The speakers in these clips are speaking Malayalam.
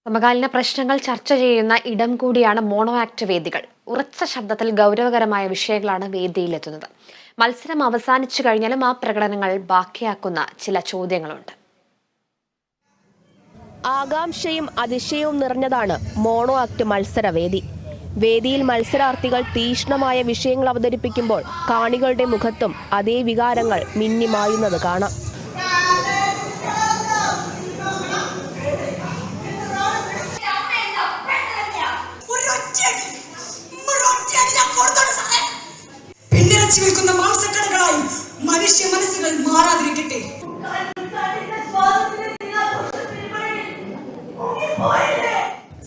സമകാലീന പ്രശ്നങ്ങൾ ചർച്ച ചെയ്യുന്ന ഇടം കൂടിയാണ് മോണോ ആക്ട് വേദികൾ. ഉറച്ച ശബ്ദത്തിൽ ഗൗരവകരമായ വിഷയങ്ങളാണ് വേദിയിലെത്തുന്നത്. മത്സരം അവസാനിച്ചു കഴിഞ്ഞാലും ആ പ്രകടനങ്ങൾ ബാക്കിയാക്കുന്ന ചില ചോദ്യങ്ങളുണ്ട്. ആകാംക്ഷയും അതിശയവും നിറഞ്ഞതാണ് മോണോ ആക്ട് മത്സരവേദി. വേദിയിൽ മത്സരാർത്ഥികൾ തീക്ഷ്ണമായ വിഷയങ്ങൾ അവതരിപ്പിക്കുമ്പോൾ കാണികളുടെ മുഖത്തും അതേ വികാരങ്ങൾ മിന്നിമായുന്നത് കാണാം. മാംസക്കടകളായി മനുഷ്യ മനസ്സുകൾ മാറാതിരിക്കട്ടെ.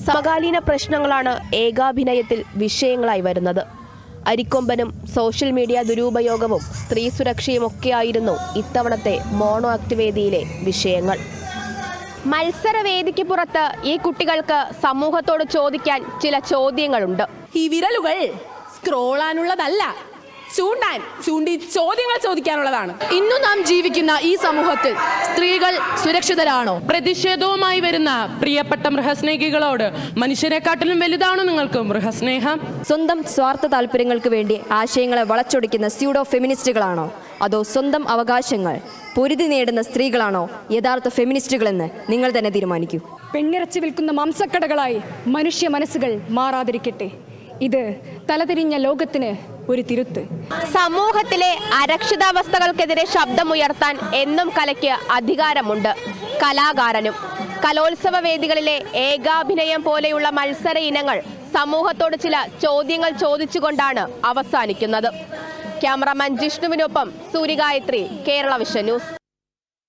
സമകാലീന പ്രശ്നങ്ങളാണ് ഏകാഭിനയത്തിൽ വിഷയങ്ങളായി വരുന്നത്. അരിക്കൊമ്പനും സോഷ്യൽ മീഡിയ ദുരുപയോഗവും സ്ത്രീ സുരക്ഷയും ഒക്കെയായിരുന്നു ഇത്തവണത്തെ മോണോ ആക്ട് വേദിയിലെ വിഷയങ്ങൾ. മത്സരവേദിക്ക് പുറത്ത് ഈ കുട്ടികൾക്ക് സമൂഹത്തോട് ചോദിക്കാൻ ചില ചോദ്യങ്ങളുണ്ട്. ഈ വിരലുകൾ സ്ക്രോളാനുള്ളതല്ല, ചൂണ്ടി ചോദ്യങ്ങൾ ചോദിക്കാനുള്ളതാണ്. ഇന്നു നാം ജീവിക്കുന്ന ഈ സമൂഹത്തിൽ സ്ത്രീകൾ സുരക്ഷിതരാണോ? പ്രതിഷേധവുമായി വരുന്ന പ്രിയപ്പെട്ട മൃഗസ്നേഹികളോട് മനുഷ്യരെക്കാട്ടിലും വലുതാണോ നിങ്ങൾക്ക് മൃഗസ്നേഹം? സ്വന്തം സ്വാർത്ഥ താല്പര്യങ്ങൾക്ക് വേണ്ടി ആശയങ്ങളെ വളച്ചൊടിക്കുന്ന സ്യൂഡോ ഫെമിനിസ്റ്റുകളാണോ, അതോ സ്വന്തം അവകാശങ്ങൾ പൊരുതി നേടുന്ന സ്ത്രീകളാണോ യഥാർത്ഥ ഫെമിനിസ്റ്റുകളെന്ന് നിങ്ങൾ തന്നെ തീരുമാനിക്കൂ. പെണ്ണിറച്ചി വിൽക്കുന്ന മാംസക്കടകളായി മനുഷ്യ മനസ്സുകൾ മാറാതിരിക്കട്ടെ. ഇത് തലതിരിഞ്ഞ ലോകത്തിന് ഒരു തിരുത്ത്. സമൂഹത്തിലെ അരക്ഷിതാവസ്ഥകൾക്കെതിരെ ശബ്ദമുയർത്താൻ എന്നും കലയ്ക്ക് അധികാരമുണ്ട്. കലാകാരനും കലോത്സവ വേദികളിലെ ഏകാഭിനയം പോലെയുള്ള മത്സര ഇനങ്ങൾ സമൂഹത്തോട് ചില ചോദ്യങ്ങൾ ചോദിച്ചുകൊണ്ടാണ് അവസാനിക്കുന്നത്. ക്യാമറാമാൻ ജിഷ്ണുവിനൊപ്പം സൂര്യഗായത്രി, കേരള വിഷൻ ന്യൂസ്.